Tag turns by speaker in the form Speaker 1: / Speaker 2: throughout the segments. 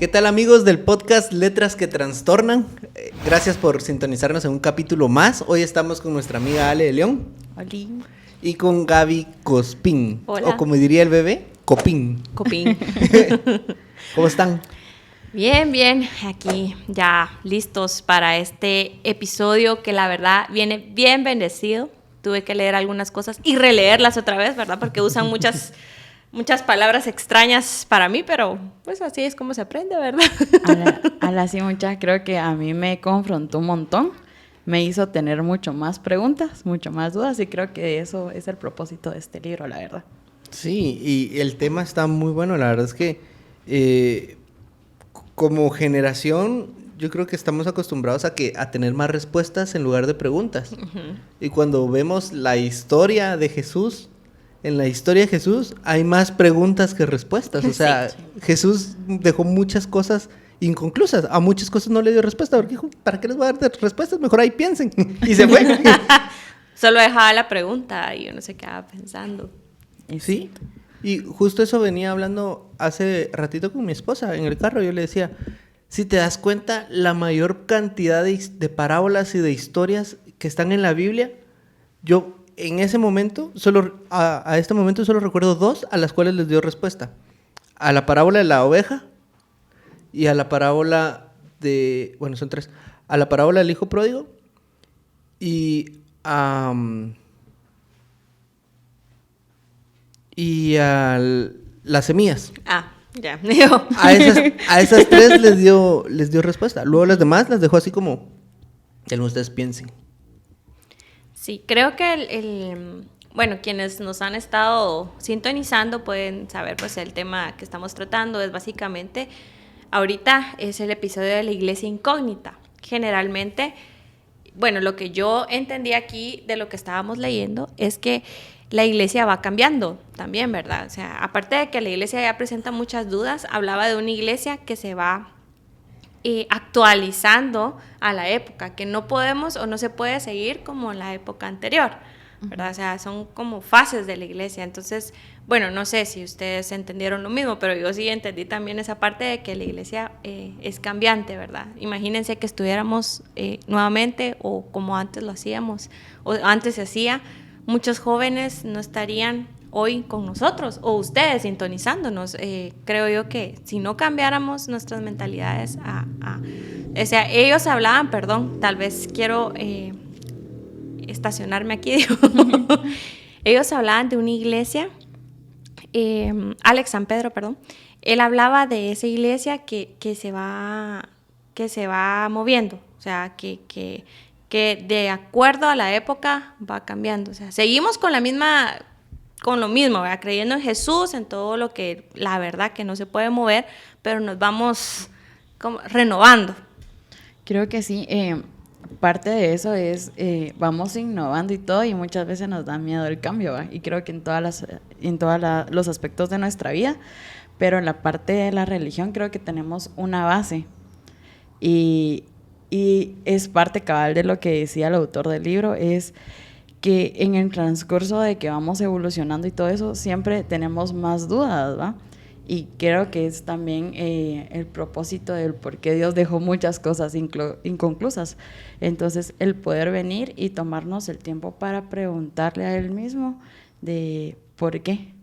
Speaker 1: ¿Qué tal, amigos del podcast Letras que Trastornan? Gracias por sintonizarnos en un capítulo más. Hoy estamos con nuestra amiga Ale de León.
Speaker 2: Hola.
Speaker 1: Y con Gaby Cospín.
Speaker 2: Hola.
Speaker 1: O como diría el bebé, Copín.
Speaker 2: Copín.
Speaker 1: ¿Cómo están?
Speaker 2: Bien, bien. Aquí ya listos para este episodio que la verdad viene bien bendecido. Tuve que leer algunas cosas y releerlas otra vez, ¿verdad? Porque usan muchas palabras extrañas para mí, pero pues así es como se aprende, ¿verdad?
Speaker 3: A la sí, muchas, creo que a mí me confrontó un montón, me hizo tener mucho más preguntas, mucho más dudas, y creo que eso es el propósito de este libro, la verdad.
Speaker 1: Sí, y el tema está muy bueno. La verdad es que como generación yo creo que estamos acostumbrados a tener más respuestas en lugar de preguntas. Uh-huh. Y cuando vemos la historia de Jesús, en la historia de Jesús hay más preguntas que respuestas. O sea, sí. Jesús dejó muchas cosas inconclusas. A muchas cosas no le dio respuesta, porque dijo, ¿para qué les voy a dar respuestas? Mejor ahí piensen. Y se fue.
Speaker 2: Solo dejaba la pregunta y uno se quedaba pensando.
Speaker 1: Sí, y justo eso venía hablando hace ratito con mi esposa en el carro. Yo le decía, si te das cuenta, la mayor cantidad de parábolas y de historias que están en la Biblia, yo en ese momento, a este momento solo recuerdo 2 a las cuales les dio respuesta. A la parábola de la oveja y a la parábola de... Bueno, son 3. A la parábola del hijo pródigo y a las semillas.
Speaker 2: Ya.
Speaker 1: A esas 3 les dio respuesta. Luego las demás las dejó así como que ustedes piensen.
Speaker 2: Sí, creo que bueno, quienes nos han estado sintonizando pueden saber, pues el tema que estamos tratando es básicamente, ahorita es el episodio de la iglesia incógnita. Generalmente, bueno, lo que yo entendí aquí de lo que estábamos leyendo es que la iglesia va cambiando también, ¿verdad? O sea, aparte de que la iglesia ya presenta muchas dudas, hablaba de una iglesia que se va actualizando a la época, que no podemos o no se puede seguir como en la época anterior, ¿verdad? O sea, son como fases de la iglesia. Entonces, bueno, no sé si ustedes entendieron lo mismo, pero yo sí entendí también esa parte de que la iglesia es cambiante, ¿verdad? Imagínense que estuviéramos nuevamente o como antes lo hacíamos, o antes se hacía, muchos jóvenes no estarían hoy con nosotros o ustedes sintonizándonos. Creo yo que si no cambiáramos nuestras mentalidades o sea, ellos hablaban, tal vez quiero estacionarme aquí, digo. Ellos hablaban de una iglesia, Alex San Pedro, él hablaba de esa iglesia que se va moviendo, o sea, que de acuerdo a la época va cambiando. O sea, seguimos con lo mismo, ¿verdad? Creyendo en Jesús, en todo lo que, la verdad que no se puede mover, pero nos vamos como renovando.
Speaker 3: Creo que sí, parte de eso es, vamos innovando y todo, y muchas veces nos da miedo el cambio, ¿va? Y creo que en todos los aspectos de nuestra vida, pero en la parte de la religión creo que tenemos una base, y es parte cabal de lo que decía el autor del libro, es que en el transcurso de que vamos evolucionando y todo eso, siempre tenemos más dudas, ¿va? Y creo que es también el propósito del por qué Dios dejó muchas cosas inconclusas. Entonces, el poder venir y tomarnos el tiempo para preguntarle a Él mismo de por qué.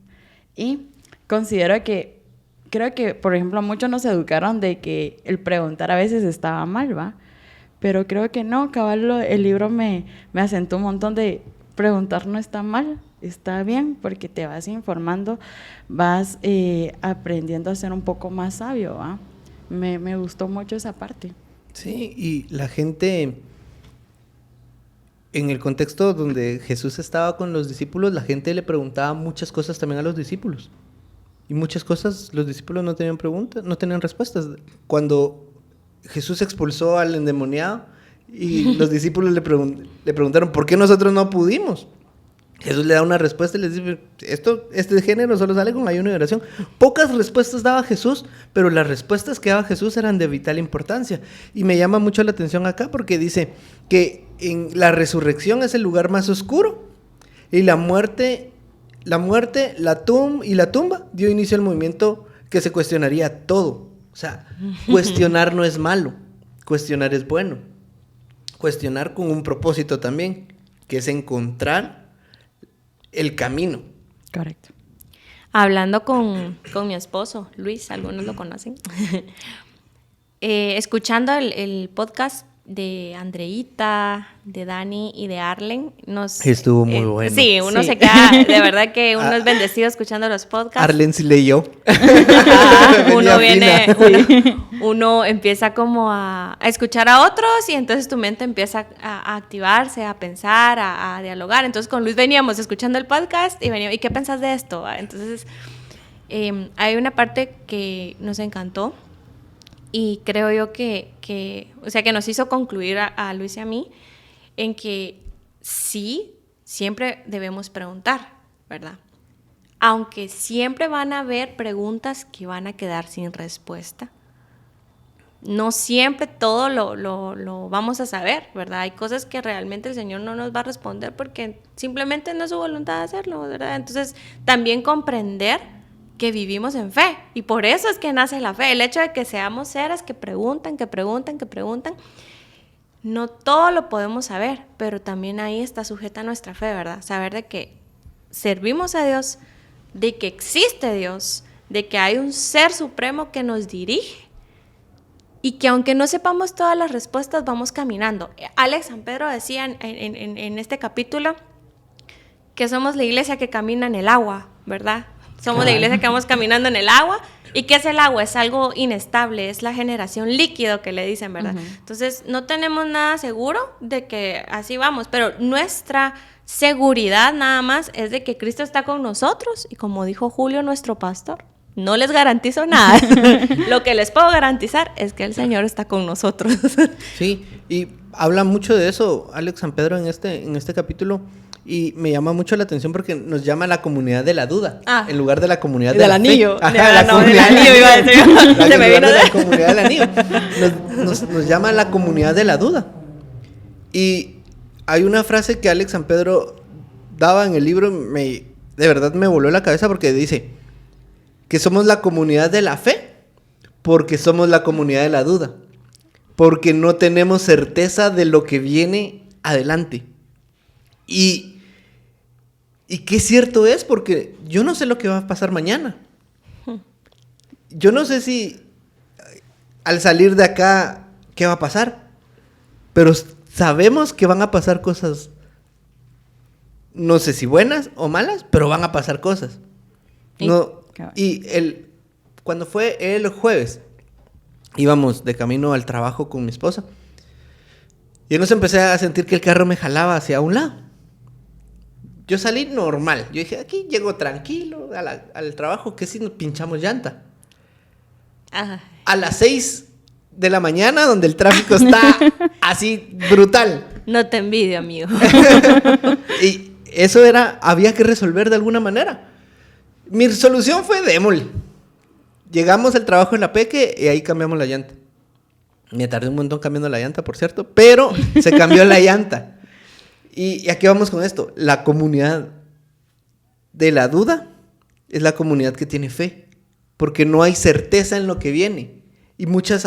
Speaker 3: Y considero que, creo que, por ejemplo, muchos nos educaron de que el preguntar a veces estaba mal, ¿va? Pero creo que no, cabal, el libro me asentó un montón de preguntar no está mal, está bien, porque te vas informando, vas aprendiendo a ser un poco más sabio, ¿va? Me gustó mucho esa parte.
Speaker 1: Sí, y la gente, en el contexto donde Jesús estaba con los discípulos, la gente le preguntaba muchas cosas también a los discípulos. Y muchas cosas los discípulos no tenían preguntas, no tenían respuestas. Cuando Jesús expulsó al endemoniado y los discípulos le preguntaron ¿por qué nosotros no pudimos? Jesús le da una respuesta y les dice, este género solo sale con ayuno y oración. Pocas respuestas daba Jesús, pero las respuestas que daba Jesús eran de vital importancia. Y me llama mucho la atención acá porque dice que en la resurrección es el lugar más oscuro y la muerte, la tumba dio inicio al movimiento que se cuestionaría todo. O sea, cuestionar no es malo, cuestionar es bueno. Cuestionar con un propósito también, que es encontrar el camino.
Speaker 3: Correcto.
Speaker 2: Hablando con mi esposo, Luis, algunos lo conocen, escuchando el podcast de Andreita, de Dani y de Arlen,
Speaker 1: estuvo muy bueno.
Speaker 2: Sí, uno
Speaker 3: Sí.
Speaker 2: se queda, de verdad que uno es bendecido escuchando los podcasts.
Speaker 1: Arlen sí leyó.
Speaker 2: Uno empieza como a escuchar a otros y entonces tu mente empieza a activarse, a pensar, a dialogar. Entonces con Luis veníamos escuchando el podcast y veníamos, ¿y qué pensás de esto? Entonces hay una parte que nos encantó y creo yo que nos hizo concluir a Luis y a mí en que sí, siempre debemos preguntar, ¿verdad? Aunque siempre van a haber preguntas que van a quedar sin respuesta. No siempre todo lo vamos a saber, ¿verdad? Hay cosas que realmente el Señor no nos va a responder porque simplemente no es su voluntad de hacerlo, ¿verdad? Entonces, también comprender que vivimos en fe y por eso es que nace la fe. El hecho de que seamos seres que preguntan, no todo lo podemos saber, pero también ahí está sujeta nuestra fe, ¿verdad? Saber de que servimos a Dios, de que existe Dios, de que hay un ser supremo que nos dirige y que aunque no sepamos todas las respuestas, vamos caminando. Alex San Pedro decía en este capítulo que somos la iglesia que camina en el agua, ¿verdad? Somos la iglesia que vamos caminando en el agua. ¿Y qué es el agua? Es algo inestable, es la generación líquido que le dicen, ¿verdad? Uh-huh. Entonces, no tenemos nada seguro de que así vamos, pero nuestra seguridad nada más es de que Cristo está con nosotros y como dijo Julio, nuestro pastor, no les garantizo nada. Lo que les puedo garantizar es que el Señor está con nosotros.
Speaker 1: Sí, y habla mucho de eso Alex San Pedro en este capítulo. Y me llama mucho la atención porque nos llama la comunidad de la duda, en lugar de la comunidad del
Speaker 2: anillo.
Speaker 1: Ajá, la comunidad del anillo iba a decir. Se me vino de la comunidad del anillo. Nos llama la comunidad de la duda. Y hay una frase que Alex San Pedro daba en el libro, de verdad me voló la cabeza porque dice que somos la comunidad de la fe porque somos la comunidad de la duda. Porque no tenemos certeza de lo que viene adelante. Y qué cierto es, porque yo no sé lo que va a pasar mañana. Yo no sé si al salir de acá, ¿qué va a pasar? Pero sabemos que van a pasar cosas, no sé si buenas o malas, pero van a pasar cosas. Cuando fue el jueves, íbamos de camino al trabajo con mi esposa. Y yo nos empecé a sentir que el carro me jalaba hacia un lado. Yo salí normal. Yo dije, aquí llego tranquilo al trabajo, que si nos pinchamos llanta.
Speaker 2: Ajá.
Speaker 1: A las 6 de la mañana, donde el tráfico está así brutal.
Speaker 2: No te envidio, amigo.
Speaker 1: Y eso había que resolver de alguna manera. Mi solución fue démosle. Llegamos al trabajo en La Peque y ahí cambiamos la llanta. Me tardé un montón cambiando la llanta, por cierto, pero se cambió la llanta. ¿Y a qué vamos con esto? La comunidad de la duda es la comunidad que tiene fe, porque no hay certeza en lo que viene. Y muchas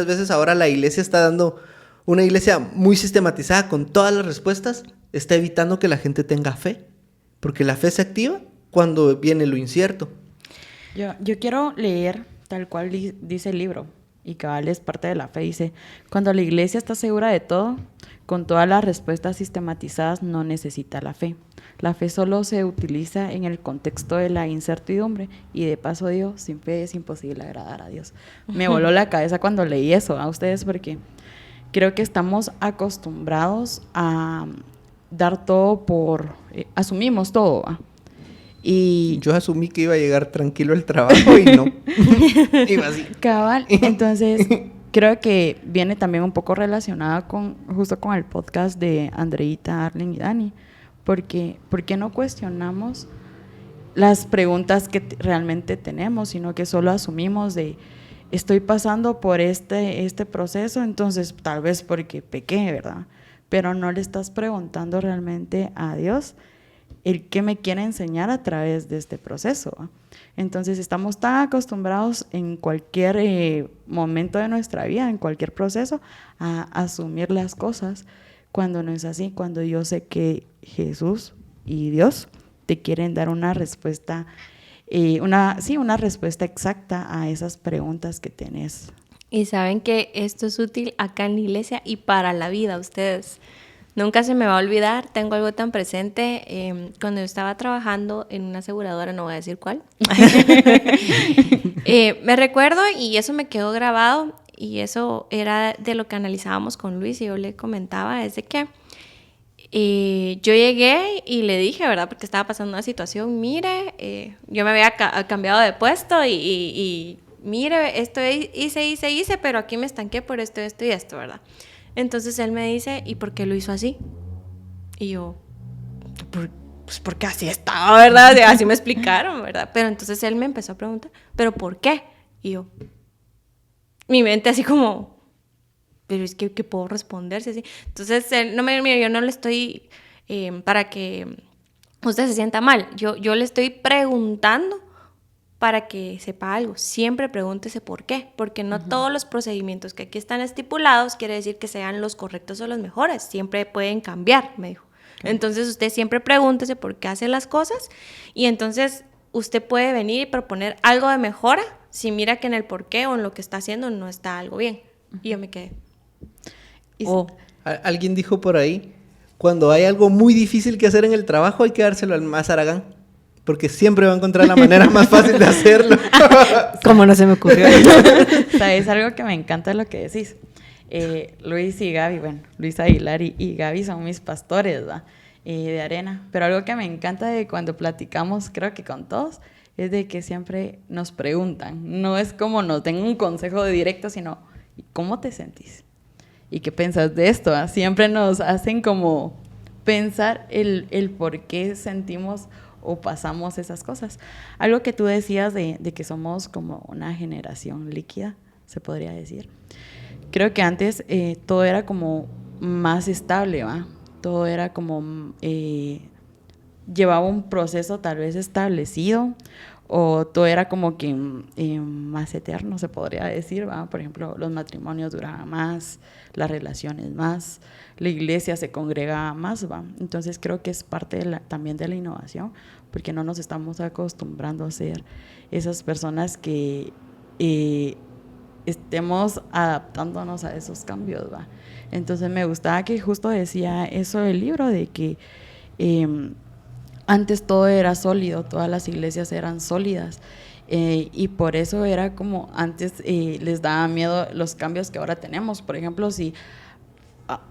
Speaker 1: veces ahora la iglesia está dando, una iglesia muy sistematizada con todas las respuestas, está evitando que la gente tenga fe, porque la fe se activa cuando viene lo incierto.
Speaker 3: Yo quiero leer tal cual dice el libro, y cabal es parte de la fe. Dice, cuando la iglesia está segura de todo, con todas las respuestas sistematizadas, no necesita la fe. La fe solo se utiliza en el contexto de la incertidumbre, y de paso digo, sin fe es imposible agradar a Dios. Me voló la cabeza cuando leí eso a ustedes, porque creo que estamos acostumbrados a dar todo asumimos todo, ¿va? Y
Speaker 1: yo asumí que iba a llegar tranquilo al trabajo y no. Iba así.
Speaker 3: Cabal, entonces creo que viene también un poco relacionada justo con el podcast de Andreita, Arlen y Dani, porque ¿por qué no cuestionamos las preguntas que realmente tenemos, sino que solo asumimos de estoy pasando por este proceso, entonces tal vez porque pequé, ¿verdad? Pero no le estás preguntando realmente a Dios el qué me quiere enseñar a través de este proceso, ¿va? Entonces estamos tan acostumbrados en cualquier momento de nuestra vida, en cualquier proceso, a asumir las cosas cuando no es así, cuando yo sé que Jesús y Dios te quieren dar una respuesta, una respuesta exacta a esas preguntas que tenés.
Speaker 2: Y saben que esto es útil acá en la iglesia y para la vida, ustedes. Nunca se me va a olvidar, tengo algo tan presente, cuando yo estaba trabajando en una aseguradora, no voy a decir cuál, me recuerdo y eso me quedó grabado y eso era de lo que analizábamos con Luis y yo le comentaba, es de que yo llegué y le dije, ¿verdad? Porque estaba pasando una situación, mire, yo me había cambiado de puesto y mire, esto hice, pero aquí me estanqué por esto y esto, ¿verdad? Entonces él me dice, ¿y por qué lo hizo así? Y yo, pues porque así estaba, ¿verdad? Así me explicaron, ¿verdad? Pero entonces él me empezó a preguntar, ¿pero por qué? Y yo, mi mente así como, pero es que puedo responderse así. Entonces él, no me mire, yo no le estoy, para que usted se sienta mal, yo le estoy preguntando para que sepa algo. Siempre pregúntese por qué, porque no todos los procedimientos que aquí están estipulados quiere decir que sean los correctos o los mejores, siempre pueden cambiar, me dijo. Entonces usted siempre pregúntese por qué hace las cosas y entonces usted puede venir y proponer algo de mejora si mira que en el por qué o en lo que está haciendo no está algo bien. Y yo me quedé.
Speaker 1: Alguien dijo por ahí, cuando hay algo muy difícil que hacer en el trabajo hay que dárselo al más haragán. Porque siempre va a encontrar la manera más fácil de hacerlo.
Speaker 2: ¿Cómo no se me ocurrió?
Speaker 3: ¿Sabes algo que me encanta de lo que decís? Luis y Gaby, bueno, Luis Aguilar y Gaby son mis pastores, ¿verdad? De arena. Pero algo que me encanta de cuando platicamos, creo que con todos, es de que siempre nos preguntan. No es como nos den un consejo directo, sino ¿cómo te sentís? ¿Y qué piensas de esto? ¿Va? Siempre nos hacen como pensar el por qué sentimos o pasamos esas cosas. Algo que tú decías de que somos como una generación líquida, se podría decir. Creo que antes todo era como más estable, ¿va? Todo era como llevaba un proceso tal vez establecido o todo era como que más eterno, se podría decir, ¿va? Por ejemplo, los matrimonios duraban más, las relaciones más, la iglesia se congregaba más, ¿va? Entonces creo que es parte también de la innovación, porque no nos estamos acostumbrando a ser esas personas que estemos adaptándonos a esos cambios, ¿va? Entonces me gustaba que justo decía eso del libro, de que antes todo era sólido, todas las iglesias eran sólidas, y por eso era como antes les daba miedo los cambios que ahora tenemos. Por ejemplo, si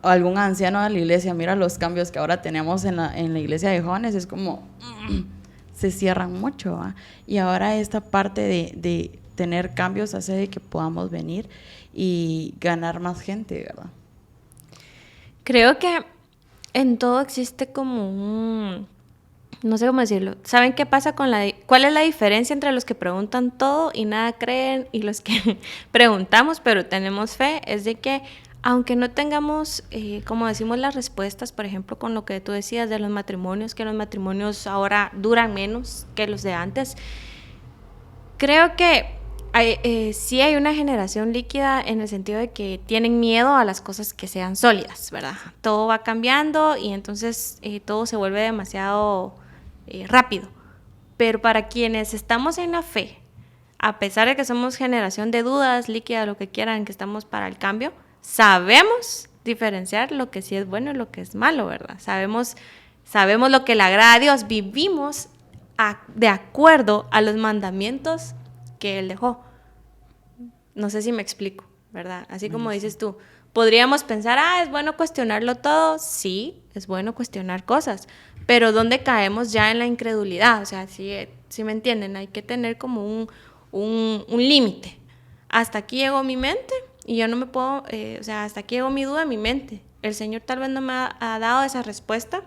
Speaker 3: algún anciano de la iglesia mira los cambios que ahora tenemos en la iglesia de jóvenes, es como se cierran mucho, ¿va? Y ahora esta parte de tener cambios hace de que podamos venir y ganar más gente, ¿verdad?
Speaker 2: Creo que en todo existe como un, no sé cómo decirlo. ¿Saben qué pasa cuál es la diferencia entre los que preguntan todo y nada creen y los que preguntamos pero tenemos fe? Es de que aunque no tengamos, como decimos, las respuestas, por ejemplo, con lo que tú decías de los matrimonios, que los matrimonios ahora duran menos que los de antes, creo que sí hay una generación líquida en el sentido de que tienen miedo a las cosas que sean sólidas, ¿verdad? Todo va cambiando y entonces todo se vuelve demasiado rápido. Pero para quienes estamos en la fe, a pesar de que somos generación de dudas, líquida, lo que quieran, que estamos para el cambio, sabemos diferenciar lo que sí es bueno y lo que es malo, ¿verdad? Sabemos lo que le agrada a Dios, vivimos de acuerdo a los mandamientos que Él dejó. No sé si me explico, ¿verdad? Así como dices tú, podríamos pensar, es bueno cuestionarlo todo. Sí, es bueno cuestionar cosas, pero ¿dónde caemos ya en la incredulidad? O sea, si me entienden, hay que tener como un límite. Hasta aquí llegó mi mente y yo no me puedo, hasta aquí llegó mi duda en mi mente. El Señor tal vez no me ha dado esa respuesta,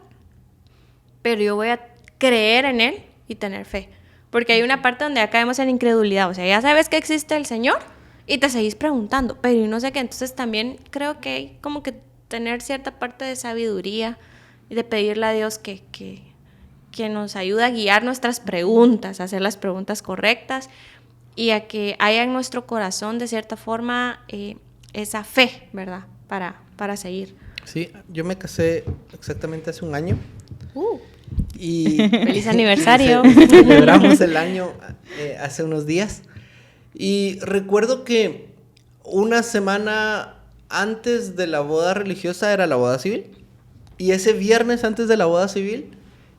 Speaker 2: pero yo voy a creer en Él y tener fe. Porque hay una parte donde ya caemos en incredulidad. O sea, ya sabes que existe el Señor y te seguís preguntando, pero y no sé qué. Entonces también creo que hay como que tener cierta parte de sabiduría y de pedirle a Dios que que nos ayuda a guiar nuestras preguntas, a hacer las preguntas correctas y a que haya en nuestro corazón de cierta forma esa fe, ¿verdad? Para seguir.
Speaker 1: Sí, yo me casé exactamente hace un año. Y
Speaker 2: ¡Feliz aniversario!
Speaker 1: Celebramos el año hace unos días. Y recuerdo que una semana antes de la boda religiosa era la boda civil. Y ese viernes antes de la boda civil,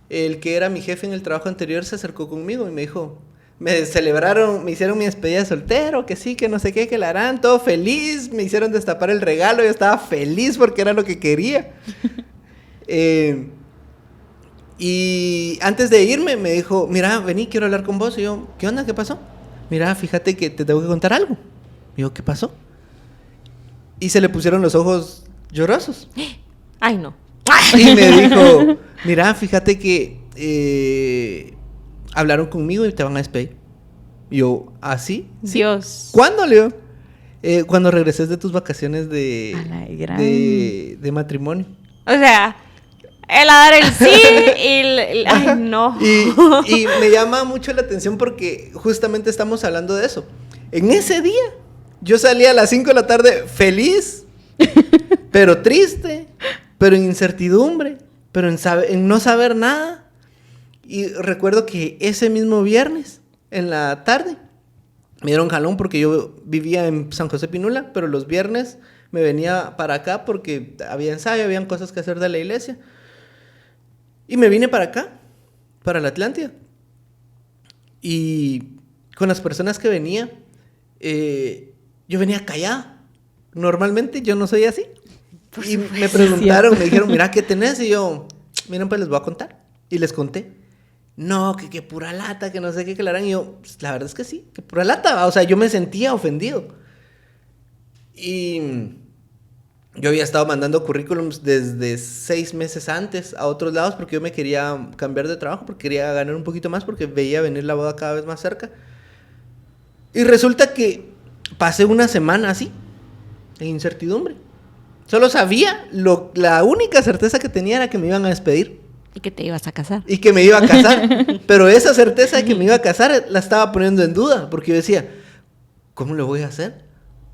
Speaker 1: el que era mi jefe en el trabajo anterior se acercó conmigo y me dijo, me celebraron, me hicieron mi despedida de soltero, que sí, que no sé qué, que la harán, todo feliz, me hicieron destapar el regalo, yo estaba feliz porque era lo que quería. Y antes de irme me dijo, mira, vení, quiero hablar con vos. Y yo, ¿qué onda? ¿Qué pasó? Mira, fíjate que te tengo que contar algo. Y yo, ¿qué pasó? Y se le pusieron los ojos llorosos.
Speaker 2: ¡Ay, no!
Speaker 1: Y me dijo, mira, fíjate que hablaron conmigo y te van a despedir. Y yo, ¿ah, sí?
Speaker 2: Dios.
Speaker 1: ¿Cuándo, Leo? Cuando regreses de tus vacaciones de matrimonio.
Speaker 2: O sea, él a dar el sí y ay, no.
Speaker 1: Y me llama mucho la atención porque justamente estamos hablando de eso. En ese día, yo salí a las 5 de la tarde feliz, pero triste, pero en incertidumbre, pero en no saber nada. Y recuerdo que ese mismo viernes, en la tarde, me dieron jalón porque yo vivía en San José Pinula, pero los viernes me venía para acá porque había ensayo, habían cosas que hacer de la iglesia. Y me vine para acá, para la Atlántida. Y con las personas que venía, yo venía callada. Normalmente yo no soy así. Y me preguntaron, me dijeron, mira, ¿qué tenés? Y yo, miren, pues les voy a contar. Y les conté. No, que pura lata, que no sé qué, que la harán. Y yo, pues, la verdad es que sí, que pura lata. O sea, yo me sentía ofendido. Y yo había estado mandando currículums desde 6 meses antes a otros lados porque yo me quería cambiar de trabajo, porque quería ganar un poquito más, porque veía venir la boda cada vez más cerca. Y resulta que pasé una semana así, en incertidumbre. Solo sabía, la única certeza que tenía era que me iban a despedir.
Speaker 2: Y que te ibas a casar.
Speaker 1: Y que me iba a casar. Pero esa certeza de que me iba a casar la estaba poniendo en duda, porque yo decía, ¿cómo lo voy a hacer?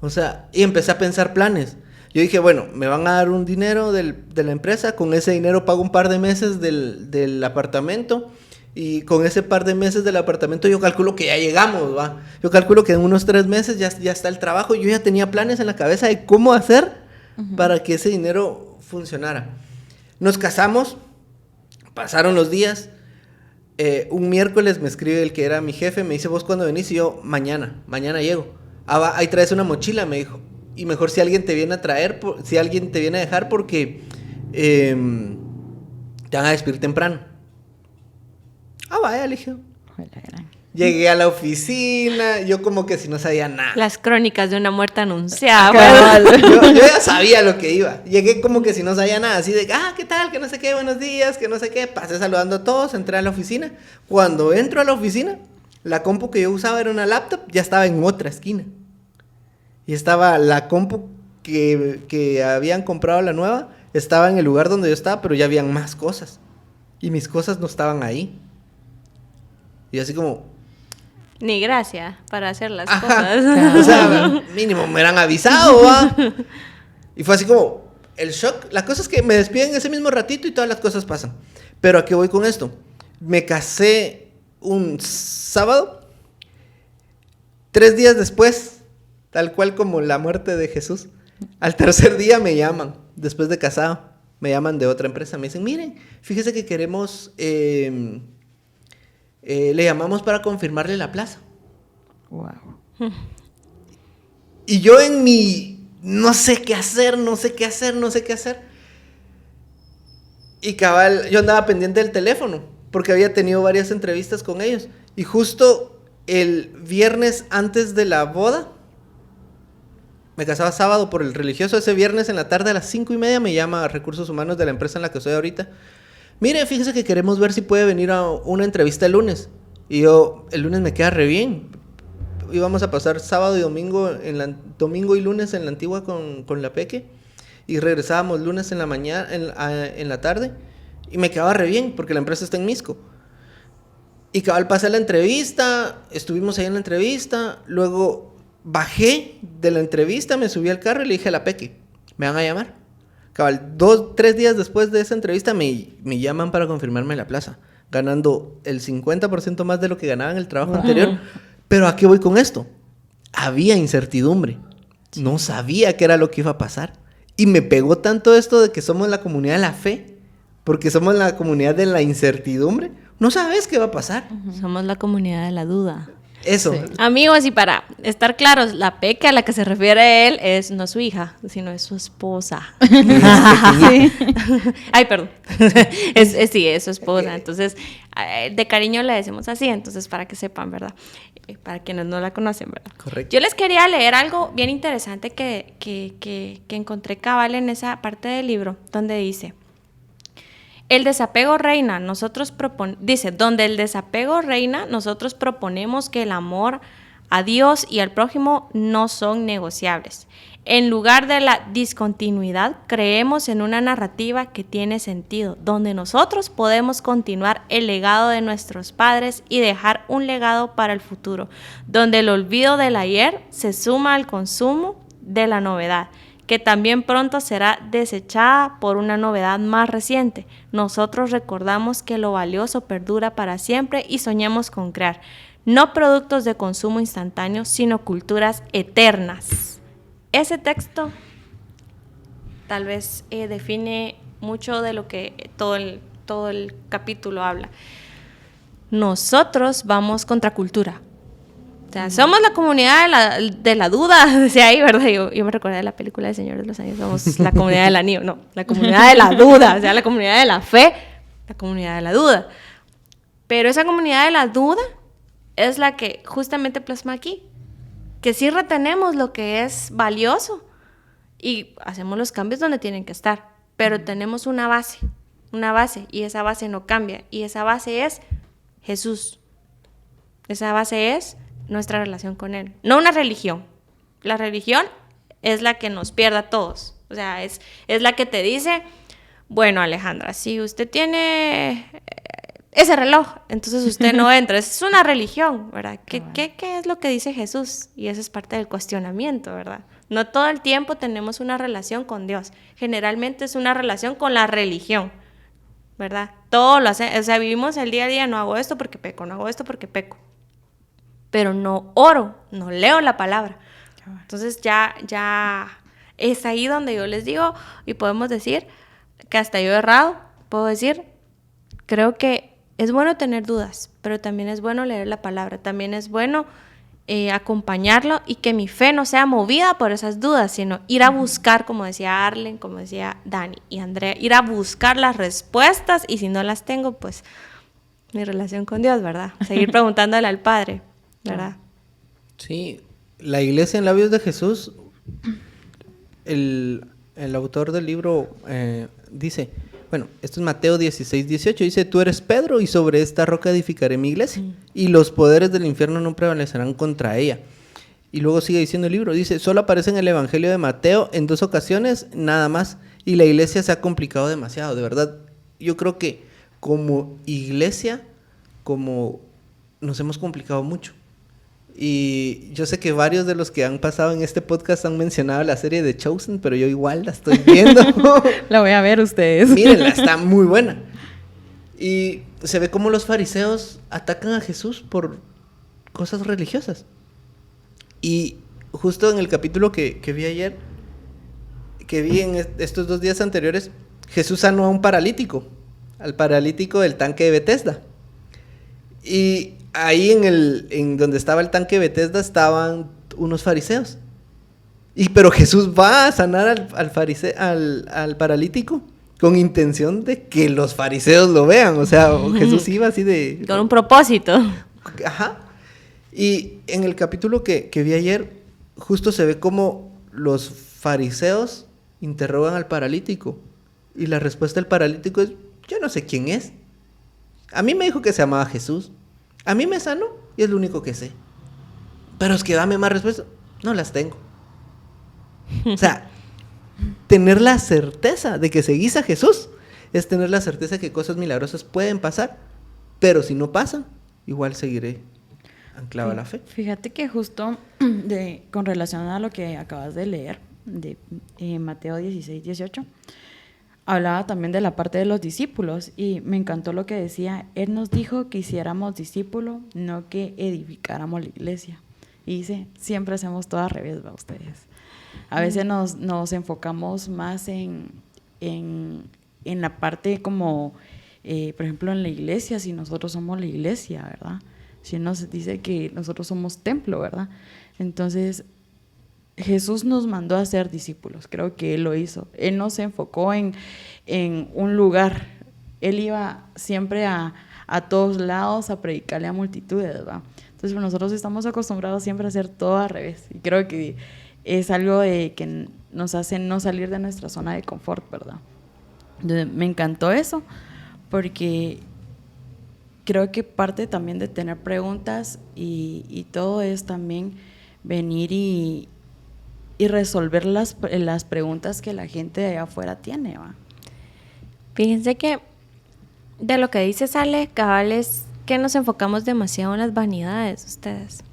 Speaker 1: O sea, y empecé a pensar planes. Yo dije, bueno, me van a dar un dinero de la empresa, con ese dinero pago un par de meses del apartamento, y con ese par de meses del apartamento yo calculo que ya llegamos, ¿va? Yo calculo que en unos 3 meses ya está el trabajo. Yo ya tenía planes en la cabeza de cómo hacer para que ese dinero funcionara. Nos casamos, pasaron los días, un miércoles me escribe el que era mi jefe, me dice, ¿vos cuándo venís? Y yo, mañana llego. Ahí traes una mochila, me dijo. Y mejor si alguien te viene a traer, si alguien te viene a dejar, porque te van a despedir temprano. Vaya, le dije. Llegué a la oficina, yo como que si no sabía nada.
Speaker 2: Las crónicas de una muerte anunciada.
Speaker 1: Yo ya sabía lo que iba. Llegué como que si no sabía nada, así de, ¿qué tal? Que no sé qué, buenos días, que no sé qué. Pasé saludando a todos, entré a la oficina. Cuando entro a la oficina, la compu que yo usaba era una laptop, ya estaba en otra esquina. Y estaba la compu que habían comprado, la nueva, estaba en el lugar donde yo estaba, pero ya habían más cosas. Y mis cosas no estaban ahí. Y así como...
Speaker 2: Ni gracia para hacer las
Speaker 1: Ajá.
Speaker 2: cosas.
Speaker 1: O sea, mínimo me hubieran avisado, ¿va? Y fue así como el shock. La cosa es que me despiden ese mismo ratito y todas las cosas pasan. Pero ¿a qué voy con esto? Me casé un sábado. 3 días después, tal cual como la muerte de Jesús, al tercer día me llaman, después de casado, me llaman de otra empresa. Me dicen, miren, fíjese que queremos... le llamamos para confirmarle la plaza.
Speaker 3: Wow.
Speaker 1: Y yo en mi no sé qué hacer. Y cabal, yo andaba pendiente del teléfono porque había tenido varias entrevistas con ellos. Y justo el viernes antes de la boda, me casaba sábado por el religioso, ese viernes en la tarde a las 5:30 me llama a Recursos Humanos de la empresa en la que estoy ahorita. Mire, fíjese que queremos ver si puede venir a una entrevista el lunes. Y yo, el lunes me queda re bien. Íbamos a pasar sábado y domingo, domingo y lunes en la Antigua con la Peque. Y regresábamos lunes en la mañana, en la tarde. Y me quedaba re bien, porque la empresa está en Misco. Y cabal, pasé la entrevista, estuvimos ahí en la entrevista, luego bajé de la entrevista, me subí al carro y le dije a la Peque, me van a llamar. Cabal, 3 días después de esa entrevista me llaman para confirmarme la plaza, ganando el 50% más de lo que ganaba en el trabajo anterior. Pero ¿a qué voy con esto? Había incertidumbre. No sabía qué era lo que iba a pasar. Y me pegó tanto esto de que somos la comunidad de la fe, porque somos la comunidad de la incertidumbre. No sabes qué va a pasar.
Speaker 2: Somos la comunidad de la duda.
Speaker 1: Eso.
Speaker 3: Sí.
Speaker 2: Amigos, y para estar claros, la Peque a la que se refiere él es no su hija, sino es su esposa.
Speaker 3: Sí.
Speaker 2: Ay, perdón. Sí, es su esposa. Entonces, de cariño le decimos así, entonces para que sepan, ¿verdad? Para quienes no la conocen, ¿verdad?
Speaker 1: Correcto.
Speaker 2: Yo les quería leer algo bien interesante que encontré cabal en esa parte del libro, donde dice... El desapego reina, donde el desapego reina, nosotros proponemos que el amor a Dios y al prójimo no son negociables. En lugar de la discontinuidad, creemos en una narrativa que tiene sentido, donde nosotros podemos continuar el legado de nuestros padres y dejar un legado para el futuro, donde el olvido del ayer se suma al consumo de la novedad, que también pronto será desechada por una novedad más reciente. Nosotros recordamos que lo valioso perdura para siempre y soñamos con crear, no productos de consumo instantáneo, sino culturas eternas. Ese texto tal vez define mucho de lo que todo el capítulo habla. Nosotros vamos contra cultura. O sea, somos la comunidad de la duda, decía ahí, ¿verdad? Yo me recordé de la película de Señor de los Años, somos la comunidad del anillo, no, la comunidad de la duda, o sea, la comunidad de la fe, la comunidad de la duda. Pero esa comunidad de la duda es la que justamente plasma aquí, que sí retenemos lo que es valioso y hacemos los cambios donde tienen que estar, pero tenemos una base, y esa base no cambia, y esa base es Jesús, esa base es nuestra relación con Él, no una religión. La religión es la que nos pierde a todos. O sea, es la que te dice, bueno, Alejandra, si usted tiene ese reloj, entonces usted no entra. Es una religión, ¿verdad? ¿Qué es lo que dice Jesús? Y eso es parte del cuestionamiento, ¿verdad? No todo el tiempo tenemos una relación con Dios. Generalmente es una relación con la religión, ¿verdad? Todo lo hace, o sea, vivimos el día a día, no hago esto porque peco, no hago esto porque peco. Pero no oro, no leo la palabra. Entonces ya es ahí donde yo les digo y podemos decir que hasta yo he errado, puedo decir, creo que es bueno tener dudas, pero también es bueno leer la palabra, también es bueno acompañarlo y que mi fe no sea movida por esas dudas, sino ir a buscar, como decía Arlen, como decía Dani y Andrea, ir a buscar las respuestas y si no las tengo, pues mi relación con Dios, ¿verdad? Seguir preguntándole al Padre, ¿verdad?
Speaker 1: Sí, la iglesia en labios de Jesús, el autor del libro dice, bueno, esto es Mateo 16:18, dice, tú eres Pedro y sobre esta roca edificaré mi iglesia y los poderes del infierno no prevalecerán contra ella. Y luego sigue diciendo el libro, dice, solo aparece en el Evangelio de Mateo en 2 ocasiones, nada más, y la iglesia se ha complicado demasiado, de verdad. Yo creo que como iglesia, como nos hemos complicado mucho. Y yo sé que varios de los que han pasado en este podcast han mencionado la serie de Chosen, pero yo igual la estoy viendo.
Speaker 3: La voy a ver ustedes.
Speaker 1: Mírenla, está muy buena. Y se ve cómo los fariseos atacan a Jesús por cosas religiosas. Y justo en el capítulo que vi ayer, que vi en estos 2 días anteriores, Jesús sanó a un paralítico, al paralítico del tanque de Betesda. Y ahí en donde estaba el tanque de Betesda estaban unos fariseos. Pero Jesús va a sanar al paralítico con intención de que los fariseos lo vean. O sea, Jesús iba así de...
Speaker 2: Con un propósito.
Speaker 1: Ajá. Y en el capítulo que vi ayer, justo se ve cómo los fariseos interrogan al paralítico. Y la respuesta del paralítico es, yo no sé quién es. A mí me dijo que se llamaba Jesús. A mí me sanó y es lo único que sé. Pero es que dame más respuestas. No las tengo. O sea, tener la certeza de que seguís a Jesús es tener la certeza que cosas milagrosas pueden pasar, pero si no pasan, igual seguiré anclado a la fe.
Speaker 3: Fíjate que justo con relación a lo que acabas de leer, de Mateo 16, 18, hablaba también de la parte de los discípulos y me encantó lo que decía. Él nos dijo que hiciéramos discípulos, no que edificáramos la iglesia. Y dice, siempre hacemos todo al revés, ¿va ustedes? A veces nos enfocamos más en la parte como, por ejemplo, en la iglesia, si nosotros somos la iglesia, ¿verdad? Si nos dice que nosotros somos templo, ¿verdad? Entonces, Jesús nos mandó a ser discípulos, creo que Él lo hizo. Él no se enfocó en un lugar, Él iba siempre a todos lados a predicarle a multitudes, ¿verdad? Entonces nosotros estamos acostumbrados siempre a hacer todo al revés, y creo que es algo que nos hace no salir de nuestra zona de confort, ¿verdad? Entonces, me encantó eso, porque creo que parte también de tener preguntas y todo es también venir y resolver las preguntas que la gente de allá afuera tiene, ¿va?
Speaker 2: Fíjense que de lo que dice Sale, cabal, es que nos enfocamos demasiado en las vanidades, ustedes.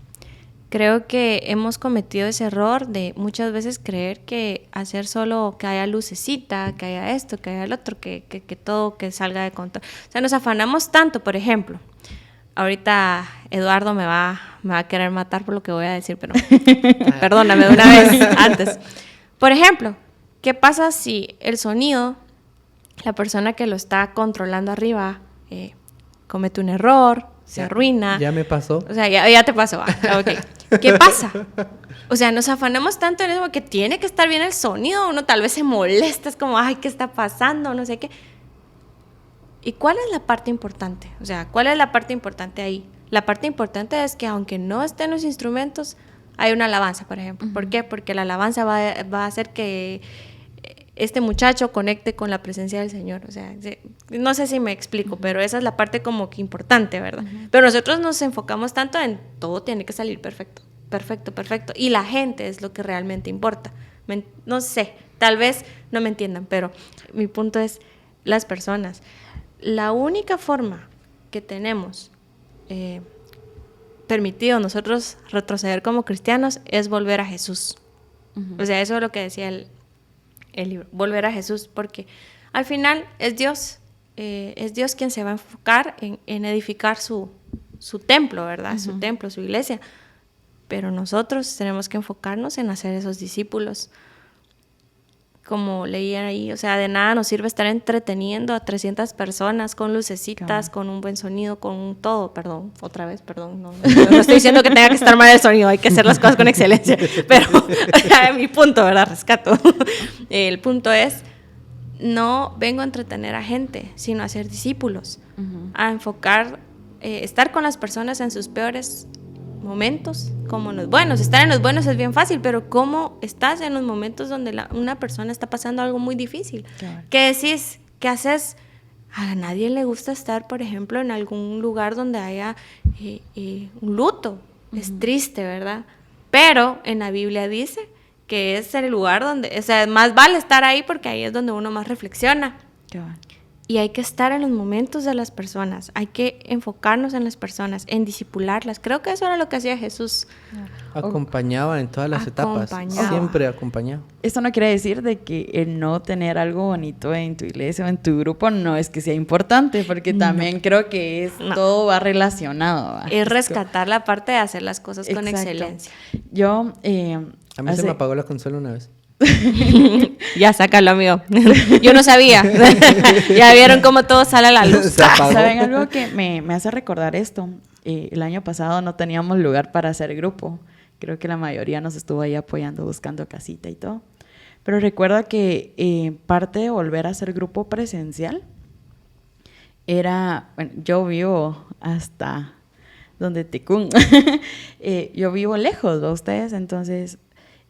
Speaker 2: Creo que hemos cometido ese error de muchas veces creer que hacer solo que haya lucecita, que haya esto, que haya el otro, que todo que salga de control. O sea, nos afanamos tanto, por ejemplo. Ahorita Eduardo me va a querer matar por lo que voy a decir, pero perdóname de una vez antes. Por ejemplo, ¿qué pasa si el sonido, la persona que lo está controlando arriba, comete un error, se arruina?
Speaker 1: Ya me pasó.
Speaker 2: O sea, ya te pasó. Okay. ¿Qué pasa? O sea, nos afanamos tanto en eso que tiene que estar bien el sonido, uno tal vez se molesta, es como, ay, ¿qué está pasando? No sé qué. ¿Y cuál es la parte importante? O sea, ¿cuál es la parte importante ahí? La parte importante es que aunque no estén los instrumentos, hay una alabanza, por ejemplo. ¿Por qué? Porque la alabanza va a hacer que este muchacho conecte con la presencia del Señor. O sea, no sé si me explico, pero esa es la parte como que importante, ¿verdad? Pero nosotros nos enfocamos tanto en todo tiene que salir perfecto, perfecto, perfecto. Y la gente es lo que realmente importa. No sé, tal vez no me entiendan, pero mi punto es las personas. La única forma que tenemos permitido nosotros retroceder como cristianos es volver a Jesús. O sea, eso es lo que decía el libro, volver a Jesús, porque al final es Dios quien se va a enfocar en edificar su templo, ¿verdad? Su templo, su iglesia. Pero nosotros tenemos que enfocarnos en hacer esos discípulos. Como leían ahí, o sea, de nada nos sirve estar entreteniendo a 300 personas con lucecitas, con un buen sonido, con todo, perdón, no estoy diciendo que tenga que estar mal el sonido, hay que hacer las cosas con excelencia, pero mi punto, ¿verdad? Rescato. El punto es, no vengo a entretener a gente, sino a hacer discípulos, a enfocar, estar con las personas en sus peores momentos como en los buenos. Estar en los buenos es bien fácil, pero ¿cómo estás en los momentos donde una persona está pasando algo muy difícil? Claro. ¿Qué decís? ¿Qué haces? A nadie le gusta estar, por ejemplo, en algún lugar donde haya un luto. Es triste, ¿verdad? Pero en la Biblia dice que es el lugar donde, o sea, más vale estar ahí porque ahí es donde uno más reflexiona. Claro. Y hay que estar en los momentos de las personas, hay que enfocarnos en las personas, en disipularlas. Creo que eso era lo que hacía Jesús.
Speaker 1: Acompañaba en todas las etapas, siempre acompañaba.
Speaker 3: Esto no quiere decir de que el no tener algo bonito en tu iglesia o en tu grupo no es que sea importante, porque también creo que todo va relacionado. ¿Va?
Speaker 2: Es rescatar la parte de hacer las cosas con excelencia.
Speaker 3: Yo...
Speaker 1: a mí se me apagó la consola una vez.
Speaker 2: Ya, sácalo, amigo. Yo no sabía. Ya vieron cómo todo sale a la luz.
Speaker 3: ¿Saben algo que me hace recordar esto? El año pasado no teníamos lugar para hacer grupo. Creo que la mayoría nos estuvo ahí apoyando, buscando casita y todo. Pero recuerda que parte de volver a hacer grupo presencial era... Bueno, yo vivo hasta donde Tecún. Yo vivo lejos de ustedes, entonces...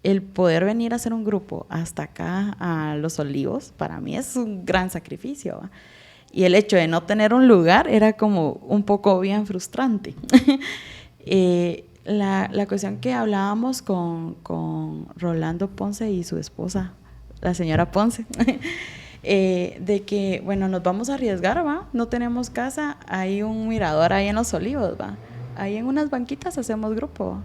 Speaker 3: El poder venir a hacer un grupo hasta acá a Los Olivos, para mí es un gran sacrificio, ¿va? Y el hecho de no tener un lugar era como un poco bien frustrante. La cuestión que hablábamos con Rolando Ponce y su esposa, la señora Ponce, de que, bueno, nos vamos a arriesgar, ¿va? No tenemos casa, hay un mirador ahí en Los Olivos, ¿va? Ahí en unas banquitas hacemos grupo.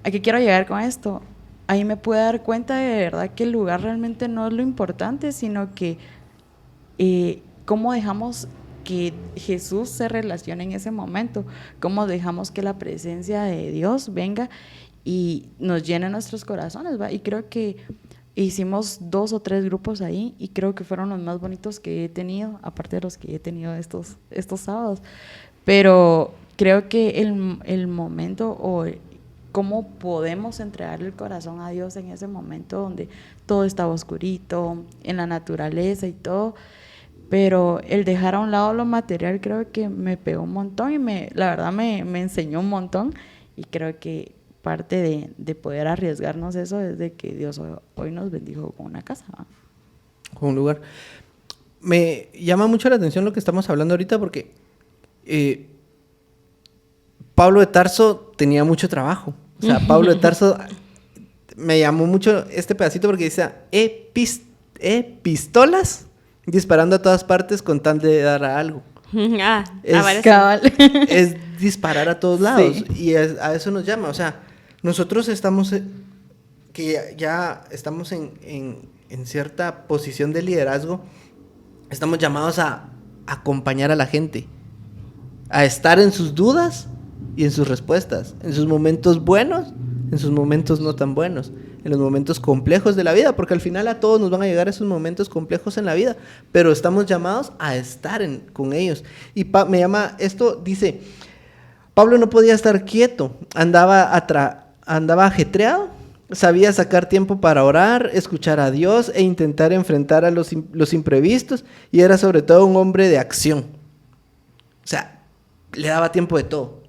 Speaker 3: ¿A qué quiero llegar con esto? Ahí me pude dar cuenta de verdad que el lugar realmente no es lo importante, sino que cómo dejamos que Jesús se relacione en ese momento, cómo dejamos que la presencia de Dios venga y nos llene nuestros corazones, ¿va? Y creo que hicimos 2 o 3 grupos ahí y creo que fueron los más bonitos que he tenido, aparte de los que he tenido estos sábados. Pero creo que el momento o cómo podemos entregarle el corazón a Dios en ese momento donde todo estaba oscurito, en la naturaleza y todo, pero el dejar a un lado lo material creo que me pegó un montón y la verdad me enseñó un montón, y creo que parte de poder arriesgarnos eso es de que Dios hoy nos bendijo con una casa, ¿no?
Speaker 1: Con un lugar. Me llama mucho la atención lo que estamos hablando ahorita porque Pablo de Tarso tenía mucho trabajo. O sea, Pablo de Tarso me llamó mucho este pedacito porque dice pistolas disparando a todas partes con tal de dar a algo. Es disparar a todos lados. Sí. Y a eso nos llama. O sea, nosotros estamos que ya estamos en cierta posición de liderazgo. Estamos llamados a acompañar a la gente, a estar en sus dudas y en sus respuestas, en sus momentos buenos, en sus momentos no tan buenos, en los momentos complejos de la vida, porque al final a todos nos van a llegar esos momentos complejos en la vida, pero estamos llamados a estar con ellos. Y me llama esto, dice, Pablo no podía estar quieto, andaba ajetreado, sabía sacar tiempo para orar, escuchar a Dios e intentar enfrentar a los imprevistos, y era sobre todo un hombre de acción. O sea, le daba tiempo de todo.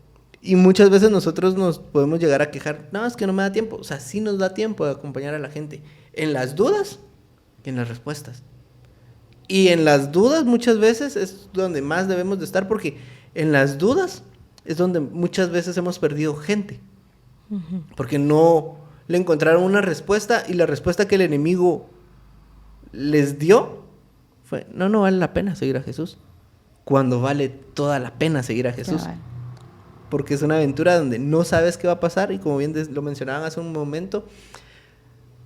Speaker 1: Y muchas veces nosotros nos podemos llegar a quejar, no, es que no me da tiempo. O sea, sí nos da tiempo de acompañar a la gente en las dudas y en las respuestas. Y en las dudas muchas veces es donde más debemos de estar, porque en las dudas es donde muchas veces hemos perdido gente. Uh-huh. Porque no le encontraron una respuesta, y la respuesta que el enemigo les dio fue, no vale la pena seguir a Jesús. Cuando vale toda la pena seguir a Jesús. Vale. Porque es una aventura donde no sabes qué va a pasar, y como bien lo mencionaban hace un momento,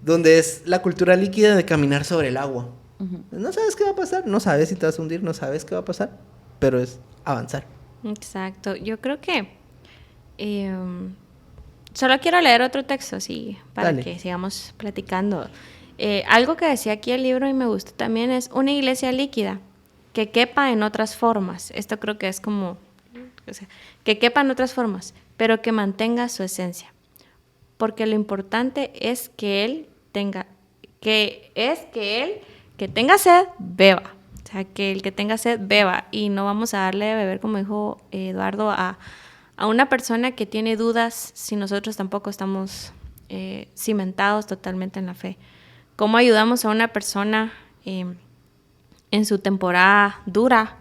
Speaker 1: donde es la cultura líquida de caminar sobre el agua. Uh-huh. No sabes qué va a pasar, no sabes si te vas a hundir, no sabes qué va a pasar, pero es avanzar.
Speaker 2: Exacto. Yo creo que solo quiero leer otro texto, así, para Dale. Que sigamos platicando. Algo que decía aquí el libro y me gustó también es una iglesia líquida que quepa en otras formas. Esto creo que es como, o sea, que quepa en otras formas, pero que mantenga su esencia. Porque lo importante es que él tenga sed, beba. O sea, que el que tenga sed, beba. Y no vamos a darle de beber, como dijo Eduardo, a una persona que tiene dudas si nosotros tampoco estamos cimentados totalmente en la fe. ¿Cómo ayudamos a una persona en su temporada dura,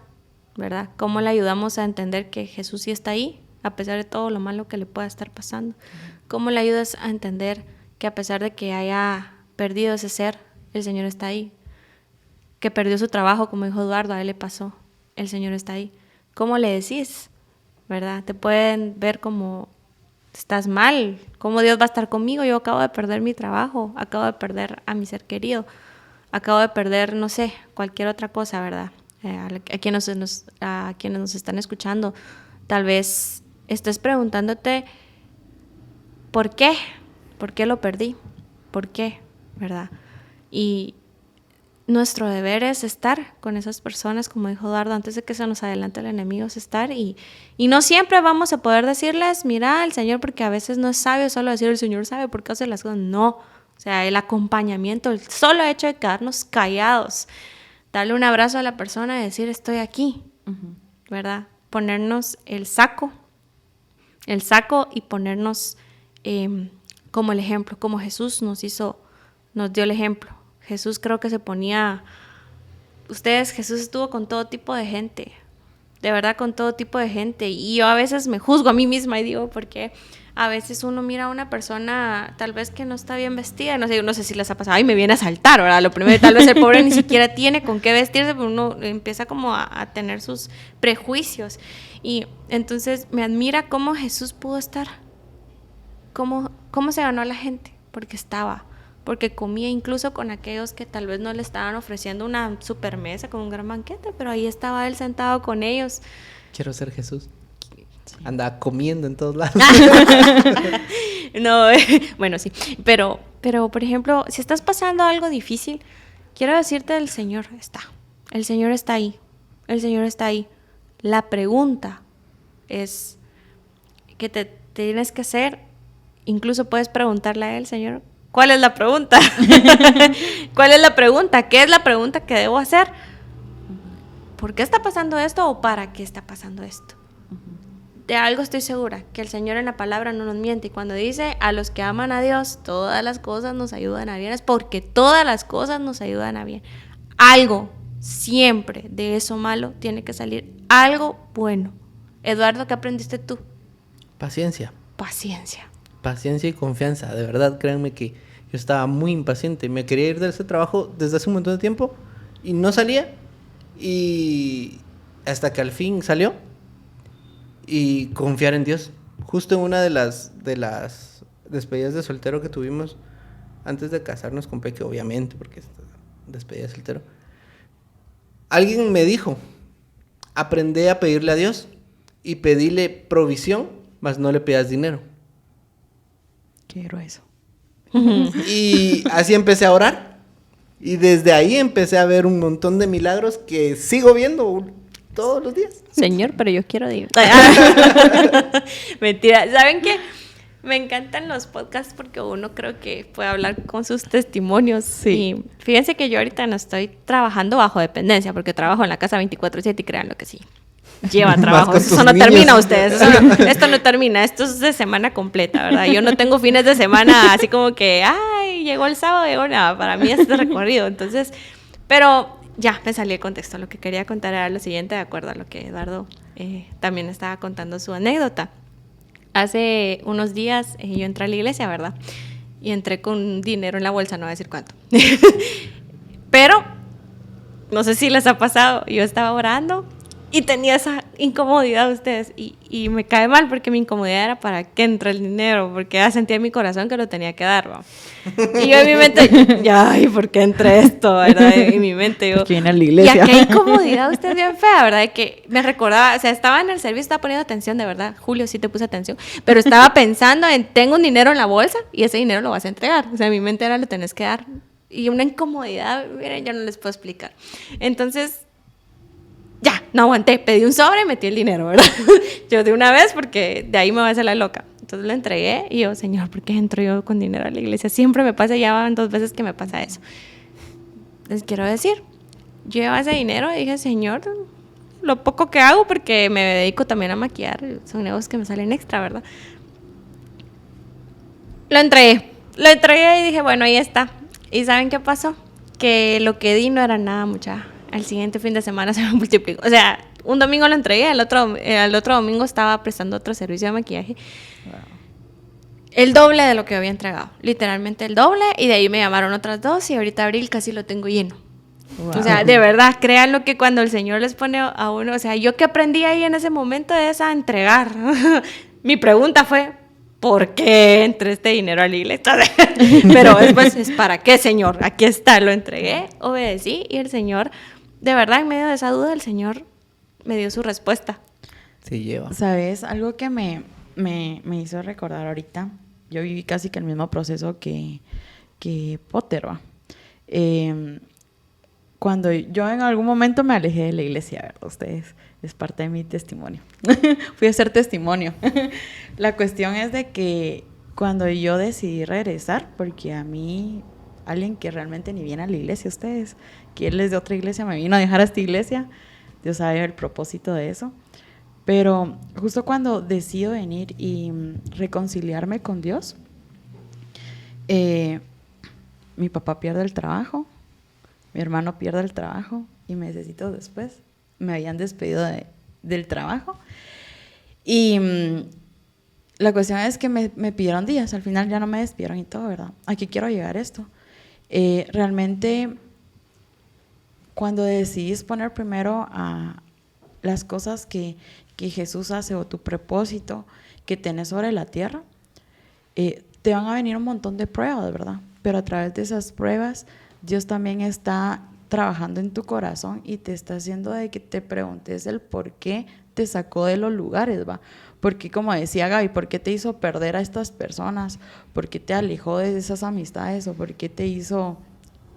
Speaker 2: ¿verdad? ¿Cómo le ayudamos a entender que Jesús sí está ahí, a pesar de todo lo malo que le pueda estar pasando? ¿Cómo le ayudas a entender que a pesar de que haya perdido ese ser, el Señor está ahí? Que perdió su trabajo, como dijo Eduardo, a él le pasó, el Señor está ahí. ¿Cómo le decís, verdad? Te pueden ver como, estás mal, ¿cómo Dios va a estar conmigo? Yo acabo de perder mi trabajo, acabo de perder a mi ser querido, acabo de perder, no sé, cualquier otra cosa, ¿verdad? A quienes nos están escuchando, tal vez estés preguntándote ¿por qué? ¿Por qué lo perdí? ¿Por qué? ¿Verdad? Y nuestro deber es estar con esas personas, como dijo Eduardo, antes de que se nos adelante el enemigo, es estar, y no siempre vamos a poder decirles, mira, el Señor, porque a veces no es sabio solo decir el Señor sabe por qué hace las cosas. No, o sea, el acompañamiento, el solo hecho de quedarnos callados, darle un abrazo a la persona y decir estoy aquí, uh-huh. ¿Verdad? Ponernos el saco y ponernos como el ejemplo, como Jesús nos dio el ejemplo. Jesús creo que Jesús estuvo con todo tipo de gente, de verdad, con todo tipo de gente, y yo a veces me juzgo a mí misma y digo, ¿por qué a veces uno mira a una persona tal vez que no está bien vestida, no sé si les ha pasado, ay, me viene a asaltar, ¿verdad? Lo primero, tal vez el pobre ni siquiera tiene con qué vestirse, pero uno empieza como a tener sus prejuicios. Y entonces me admira cómo Jesús pudo estar, cómo se ganó a la gente, porque comía incluso con aquellos que tal vez no le estaban ofreciendo una super mesa con un gran banquete, pero ahí estaba él sentado con ellos.
Speaker 1: Quiero ser Jesús. Andaba comiendo en todos lados.
Speaker 2: No, bueno, sí. Pero, por ejemplo, si estás pasando algo difícil, quiero decirte, el Señor está. El Señor está ahí. El Señor está ahí. La pregunta es que te tienes que hacer, incluso puedes preguntarle a él, Señor, ¿cuál es la pregunta? ¿Cuál es la pregunta? ¿Qué es la pregunta que debo hacer? ¿Por qué está pasando esto o para qué está pasando esto? De algo estoy segura, que el Señor en la palabra no nos miente. Y cuando dice, a los que aman a Dios, todas las cosas nos ayudan a bien, es porque todas las cosas nos ayudan a bien. Algo, siempre, de eso malo, tiene que salir algo bueno. Eduardo, ¿qué aprendiste tú?
Speaker 1: Paciencia.
Speaker 2: Paciencia.
Speaker 1: Paciencia y confianza. De verdad, créanme que yo estaba muy impaciente. Me quería ir de ese trabajo desde hace un montón de tiempo y no salía. Y hasta que al fin salió. Y confiar en Dios. Justo en una de las despedidas de soltero que tuvimos antes de casarnos con Peque, obviamente, porque es despedida de soltero. Alguien me dijo, aprende a pedirle a Dios y pedirle provisión, mas no le pidas dinero.
Speaker 3: Quiero eso.
Speaker 1: Y así empecé a orar. Y desde ahí empecé a ver un montón de milagros que sigo viendo todos los días.
Speaker 2: Señor, pero yo quiero dinero. Mentira. ¿Saben qué? Me encantan los podcasts porque uno creo que puede hablar con sus testimonios.
Speaker 3: Sí.
Speaker 2: Y fíjense que yo ahorita no estoy trabajando bajo dependencia porque trabajo en la casa 24/7 y créanlo que sí. Lleva trabajo. Eso no termina, ustedes. Esto no termina. Esto es de semana completa, ¿verdad? Yo no tengo fines de semana así como que, ay, llegó el sábado, llegó nada. Para mí es de recorrido. Entonces, pero ya me salí el contexto. Lo que quería contar era lo siguiente, de acuerdo a lo que Eduardo también estaba contando su anécdota. Hace unos días yo entré a la iglesia, ¿verdad? Y entré con dinero en la bolsa, no voy a decir cuánto. Pero, no sé si les ha pasado, yo estaba orando y tenía esa incomodidad ustedes y me cae mal porque mi incomodidad era para qué entra el dinero, porque ya sentía en mi corazón que lo tenía que dar, ¿va? Y yo en mi mente, ay, ¿por qué entra esto, verdad? En mi mente yo,
Speaker 3: viene a la iglesia.
Speaker 2: y aquella incomodidad usted bien fea, ¿verdad? De que me recordaba, o sea, estaba en el servicio, estaba poniendo atención, de verdad, Julio, sí te puse atención, pero estaba pensando en, tengo un dinero en la bolsa y ese dinero lo vas a entregar, o sea, en mi mente era, lo tenés que dar, y una incomodidad, miren, yo no les puedo explicar. Entonces, ya, no aguanté, pedí un sobre y metí el dinero, ¿verdad? Yo de una vez, porque de ahí me voy a hacer la loca. Entonces lo entregué y yo, Señor, ¿por qué entro yo con dinero a la iglesia? Siempre me pasa, ya van 2 veces que me pasa eso. Les quiero decir, yo llevaba ese dinero y dije, Señor, lo poco que hago, porque me dedico también a maquillar, son negocios que me salen extra, ¿verdad? Lo entregué y dije, bueno, ahí está. ¿Y saben qué pasó? Que lo que di no era nada, mucha. Al siguiente fin de semana se me multiplicó. O sea, un domingo lo entregué, al otro domingo estaba prestando otro servicio de maquillaje. Wow. El doble de lo que había entregado. Literalmente el doble. Y de ahí me llamaron otras 2 y ahorita abril casi lo tengo lleno. Wow. O sea, de verdad, créanlo que cuando el Señor les pone a uno... O sea, yo que aprendí ahí en ese momento es a entregar. Mi pregunta fue, ¿por qué entré este dinero a la iglesia? Pero después es, ¿para qué, Señor? Aquí está, lo entregué, obedecí y el Señor... De verdad, en medio de esa duda, el Señor me dio su respuesta.
Speaker 1: Se lleva.
Speaker 3: ¿Sabes? Algo que me hizo recordar ahorita. Yo viví casi que el mismo proceso que Potter, ¿va? Cuando yo en algún momento me alejé de la iglesia, ¿verdad? Ustedes, es parte de mi testimonio. Fui a hacer testimonio. La cuestión es de que cuando yo decidí regresar, porque a mí... Alguien que realmente ni viene a la iglesia, ustedes, que él es de otra iglesia, me vino a dejar a esta iglesia. Dios sabe el propósito de eso. Pero justo cuando decido venir y reconciliarme con Dios, mi papá pierde el trabajo, mi hermano pierde el trabajo y mesecitos después me habían despedido del trabajo. Y la cuestión es que me pidieron días, al final ya no me despidieron y todo, ¿verdad? Aquí quiero llegar esto. Realmente, cuando decidís poner primero a las cosas que Jesús hace o tu propósito que tenés sobre la tierra, te van a venir un montón de pruebas, ¿verdad? Pero a través de esas pruebas, Dios también está trabajando en tu corazón y te está haciendo de que te preguntes el por qué te sacó de los lugares, ¿va? Porque, como decía Gaby, ¿por qué te hizo perder a estas personas? ¿Por qué te alejó de esas amistades? ¿O por qué te hizo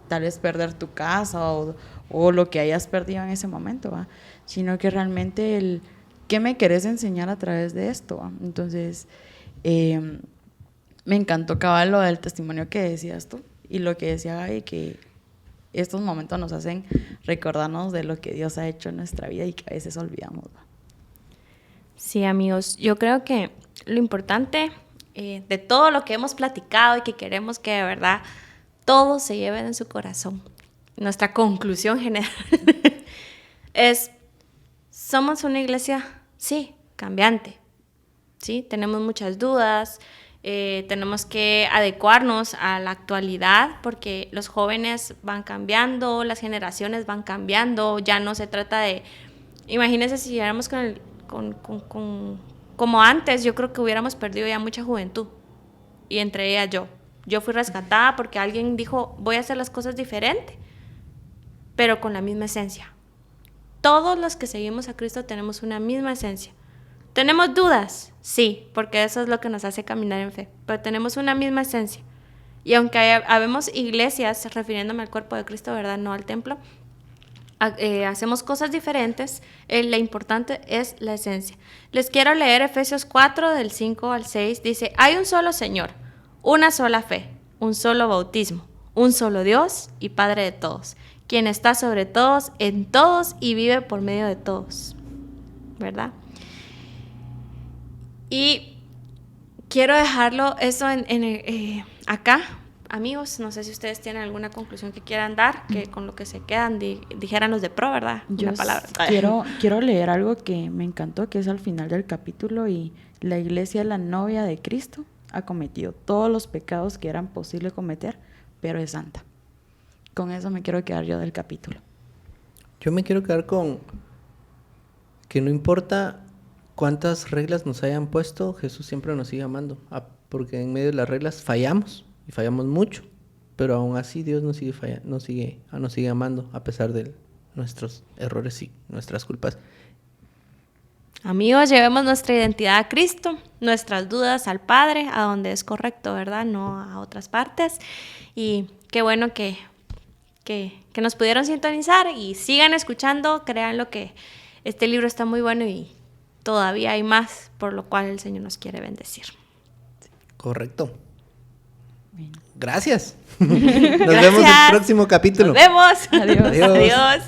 Speaker 3: tal vez perder tu casa o lo que hayas perdido en ese momento, ¿va? Sino que realmente ¿qué me querés enseñar a través de esto, ¿va? Entonces, me encantó cabal lo del testimonio que decías tú y lo que decía Gaby, que estos momentos nos hacen recordarnos de lo que Dios ha hecho en nuestra vida y que a veces olvidamos, ¿va?
Speaker 2: Sí, amigos, yo creo que lo importante de todo lo que hemos platicado y que queremos que de verdad todos se lleven en su corazón, nuestra conclusión general es, somos una iglesia, sí, cambiante, sí, tenemos muchas dudas, tenemos que adecuarnos a la actualidad porque los jóvenes van cambiando, las generaciones van cambiando, ya no se trata de, imagínense si llegáramos como antes, yo creo que hubiéramos perdido ya mucha juventud y entre ellas yo fui rescatada porque alguien dijo voy a hacer las cosas diferente pero con la misma esencia. Todos los que seguimos a Cristo tenemos una misma esencia. ¿Tenemos dudas? Sí, porque eso es lo que nos hace caminar en fe, pero tenemos una misma esencia. Y aunque habemos iglesias, refiriéndome al cuerpo de Cristo, ¿verdad? No al templo, hacemos cosas diferentes, lo importante es la esencia. Les quiero leer Efesios 4, del 5 al 6, dice, hay un solo Señor, una sola fe, un solo bautismo, un solo Dios y Padre de todos, quien está sobre todos, en todos y vive por medio de todos, ¿verdad? Y quiero dejarlo eso acá. Amigos, no sé si ustedes tienen alguna conclusión que quieran dar, que con lo que se quedan dijeran los de pro, ¿verdad?
Speaker 3: Yo quiero leer algo que me encantó, que es al final del capítulo, y la iglesia, la novia de Cristo, ha cometido todos los pecados que eran posible cometer, pero es santa. Con eso me quiero quedar yo del capítulo.
Speaker 1: Yo me quiero quedar con que no importa cuántas reglas nos hayan puesto, Jesús siempre nos sigue amando, porque en medio de las reglas fallamos. Y fallamos mucho, pero aún así Dios nos sigue amando a pesar de nuestros errores y nuestras culpas.
Speaker 2: Amigos, llevemos nuestra identidad a Cristo, nuestras dudas al Padre, a donde es correcto, ¿verdad? No a otras partes. Y qué bueno que nos pudieron sintonizar y sigan escuchando. Créanlo que este libro está muy bueno y todavía hay más, por lo cual el Señor nos quiere bendecir.
Speaker 1: Correcto.
Speaker 2: Bien.
Speaker 1: Gracias. Nos vemos en el próximo capítulo.
Speaker 2: Nos vemos.
Speaker 3: Adiós.
Speaker 2: Adiós.